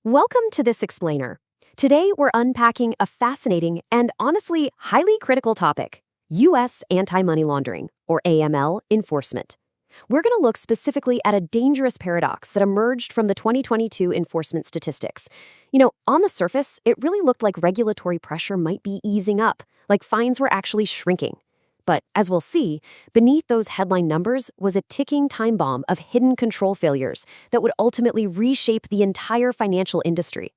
Welcome to This Explainer. Today we're unpacking a fascinating and honestly highly critical topic: U.S. anti-money laundering, or AML, enforcement. We're going to look specifically at a dangerous paradox that emerged from the 2022 enforcement statistics. On the surface, it really looked like regulatory pressure might be easing up, like fines were actually shrinking. But as we'll see, beneath those headline numbers was a ticking time bomb of hidden control failures that would ultimately reshape the entire financial industry.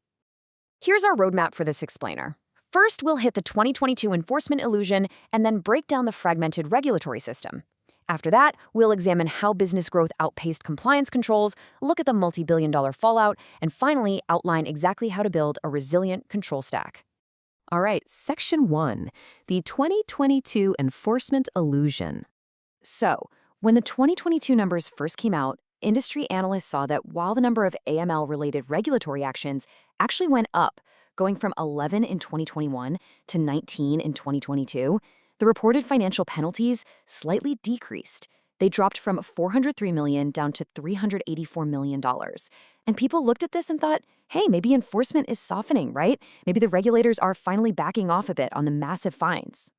Here's our roadmap for This Explainer. First, we'll hit the 2022 enforcement illusion and then break down the fragmented regulatory system. After that, we'll examine how business growth outpaced compliance controls, look at the multi-billion-dollar fallout, and finally outline exactly how to build a resilient control stack. All right, Section 1, the 2022 Enforcement Illusion. So, when the 2022 numbers first came out, industry analysts saw that while the number of AML-related regulatory actions actually went up, going from 11 in 2021 to 19 in 2022, the reported financial penalties slightly decreased. They dropped from $403 million down to $384 million. And people looked at this and thought, hey, maybe enforcement is softening, right? Maybe the regulators are finally backing off a bit on the massive fines.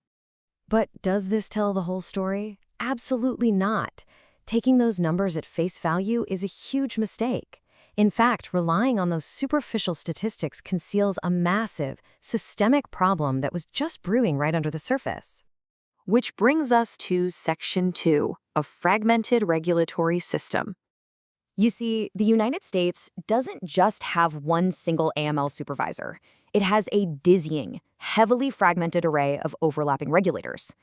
But does this tell the whole story? Absolutely not. Taking those numbers at face value is a huge mistake. In fact, relying on those superficial statistics conceals a massive, systemic problem that was just brewing right under the surface. Which brings us to Section 2, a fragmented regulatory system. You see, the United States doesn't just have one single AML supervisor. It has a dizzying, heavily fragmented array of overlapping regulators.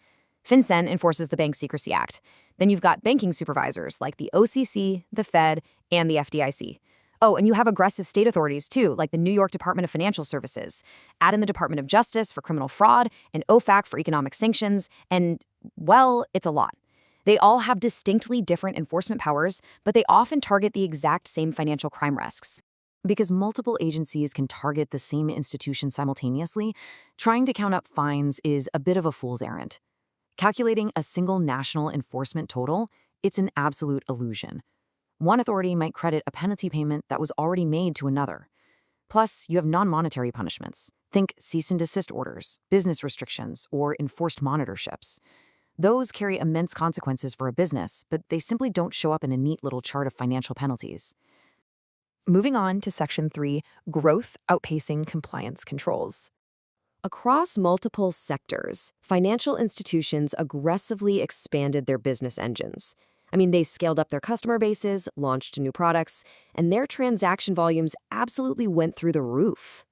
FinCEN enforces the Bank Secrecy Act. Then you've got banking supervisors like the OCC, the Fed, and the FDIC. Oh, and you have aggressive state authorities, too, like the New York Department of Financial Services. Add in the Department of Justice for criminal fraud and OFAC for economic sanctions, and, well, it's a lot. They all have distinctly different enforcement powers, but they often target the exact same financial crime risks. Because multiple agencies can target the same institution simultaneously, trying to count up fines is a bit of a fool's errand. Calculating a single national enforcement total, it's an absolute illusion. One authority might credit a penalty payment that was already made to another. Plus, you have non-monetary punishments. Think cease and desist orders, business restrictions, or enforced monitorships. Those carry immense consequences for a business, but they simply don't show up in a neat little chart of financial penalties. Moving on to Section 3, growth outpacing compliance controls. Across multiple sectors, financial institutions aggressively expanded their business engines. They scaled up their customer bases, launched new products, and their transaction volumes absolutely went through the roof.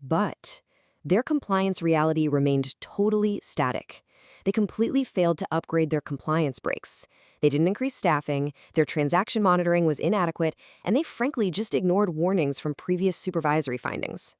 But their compliance reality remained totally static. They completely failed to upgrade their compliance brakes. They didn't increase staffing, their transaction monitoring was inadequate, and they frankly just ignored warnings from previous supervisory findings.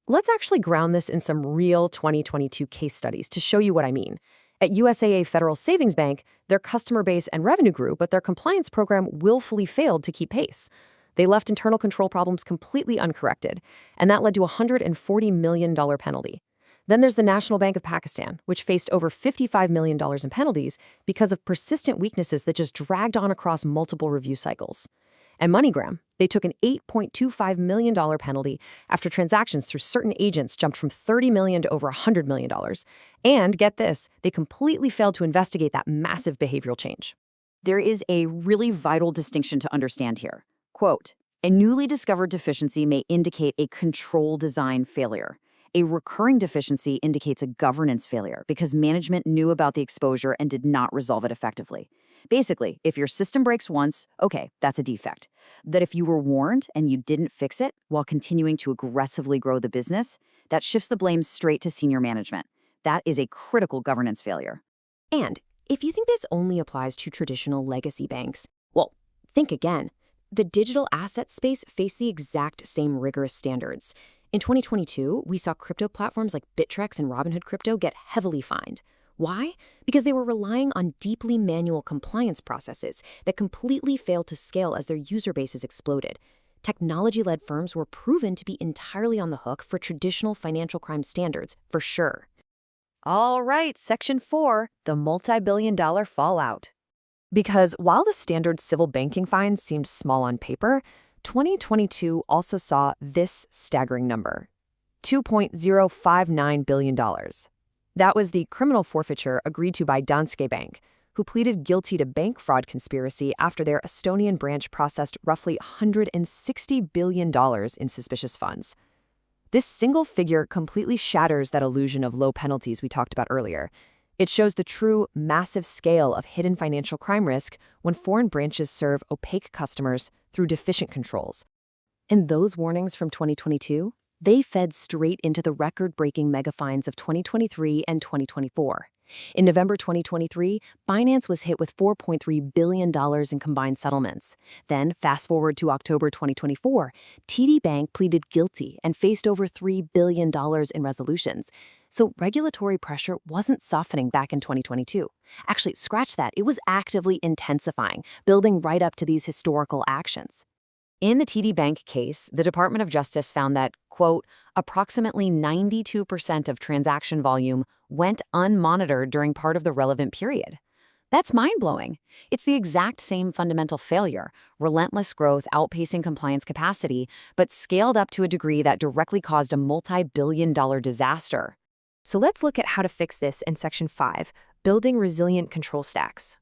Let's actually ground this in some real 2022 case studies to show you what I mean. At USAA Federal Savings Bank, their customer base and revenue grew, but their compliance program willfully failed to keep pace. They left internal control problems completely uncorrected, and that led to a $140 million penalty. Then there's the National Bank of Pakistan, which faced over $55 million in penalties because of persistent weaknesses that just dragged on across multiple review cycles. And MoneyGram, they took an $8.25 million penalty after transactions through certain agents jumped from $30 million to over $100 million. And get this, they completely failed to investigate that massive behavioral change. There is a really vital distinction to understand here. Quote, a newly discovered deficiency may indicate a control design failure. A recurring deficiency indicates a governance failure because management knew about the exposure and did not resolve it effectively. Basically, if your system breaks once, okay, that's a defect. That if you were warned and you didn't fix it while continuing to aggressively grow the business, that shifts the blame straight to senior management. That is a critical governance failure. And if you think this only applies to traditional legacy banks, well, think again. The digital asset space faced the exact same rigorous standards. In 2022, we saw crypto platforms like Bittrex and Robinhood Crypto get heavily fined. Why? Because they were relying on deeply manual compliance processes that completely failed to scale as their user bases exploded. Technology-led firms were proven to be entirely on the hook for traditional financial crime standards, for sure. All right, Section 4, the multi-billion-dollar fallout. Because while the standard civil banking fines seemed small on paper, 2022 also saw this staggering number: $2.059 billion. That was the criminal forfeiture agreed to by Danske Bank, who pleaded guilty to bank fraud conspiracy after their Estonian branch processed roughly $160 billion in suspicious funds. This single figure completely shatters that illusion of low penalties we talked about earlier. It shows the true, massive scale of hidden financial crime risk when foreign branches serve opaque customers through deficient controls. And those warnings from 2022? They fed straight into the record-breaking mega fines of 2023 and 2024. In November 2023, Binance was hit with $4.3 billion in combined settlements. Then, fast forward to October 2024, TD Bank pleaded guilty and faced over $3 billion in resolutions. So regulatory pressure wasn't softening back in 2022. Actually, scratch that, it was actively intensifying, building right up to these historical actions. In the TD Bank case, the Department of Justice found that, quote, approximately 92% of transaction volume went unmonitored during part of the relevant period. That's mind-blowing. It's the exact same fundamental failure, relentless growth outpacing compliance capacity, but scaled up to a degree that directly caused a multi-billion-dollar disaster. So let's look at how to fix this in Section 5, Building Resilient Control Stacks.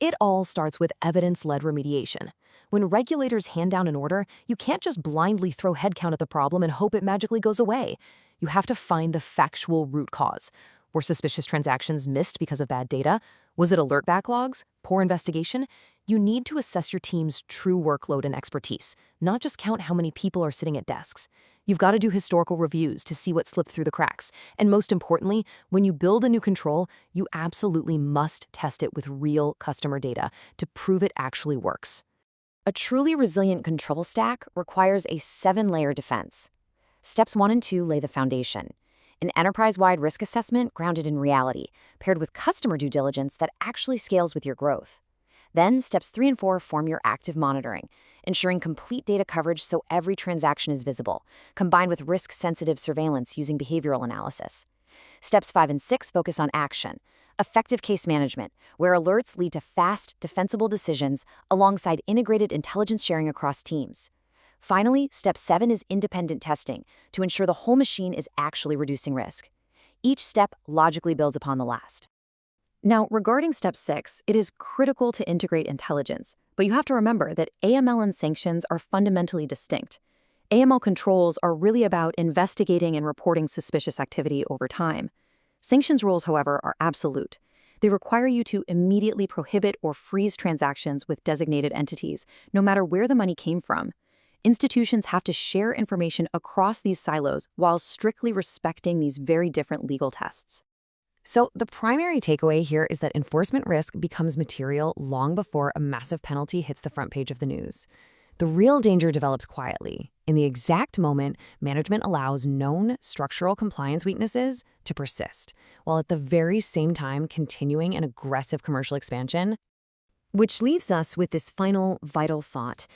It all starts with evidence-led remediation. When regulators hand down an order, you can't just blindly throw headcount at the problem and hope it magically goes away. You have to find the factual root cause. Were suspicious transactions missed because of bad data? Was it alert backlogs? Poor investigation? You need to assess your team's true workload and expertise, not just count how many people are sitting at desks. You've got to do historical reviews to see what slipped through the cracks. And most importantly, when you build a new control, you absolutely must test it with real customer data to prove it actually works. A truly resilient control stack requires a 7-layer defense. Steps 1 and 2 lay the foundation. An enterprise-wide risk assessment grounded in reality, paired with customer due diligence that actually scales with your growth. Then, steps 3 and 4 form your active monitoring, ensuring complete data coverage so every transaction is visible, combined with risk-sensitive surveillance using behavioral analysis. Steps 5 and 6 focus on action, effective case management, where alerts lead to fast, defensible decisions alongside integrated intelligence sharing across teams. Finally, step 7 is independent testing to ensure the whole machine is actually reducing risk. Each step logically builds upon the last. Now, regarding step 6, it is critical to integrate intelligence, but you have to remember that AML and sanctions are fundamentally distinct. AML controls are really about investigating and reporting suspicious activity over time. Sanctions rules, however, are absolute. They require you to immediately prohibit or freeze transactions with designated entities, no matter where the money came from. Institutions have to share information across these silos while strictly respecting these very different legal tests. So the primary takeaway here is that enforcement risk becomes material long before a massive penalty hits the front page of the news. The real danger develops quietly, in the exact moment management allows known structural compliance weaknesses to persist, while at the very same time continuing an aggressive commercial expansion. Which leaves us with this final vital thought.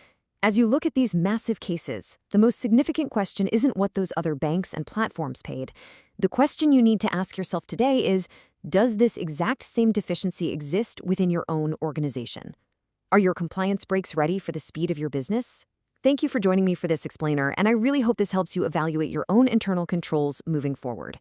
As you look at these massive cases, the most significant question isn't what those other banks and platforms paid. The question you need to ask yourself today is, does this exact same deficiency exist within your own organization? Are your compliance breaks ready for the speed of your business? Thank you for joining me for this explainer, and I really hope this helps you evaluate your own internal controls moving forward.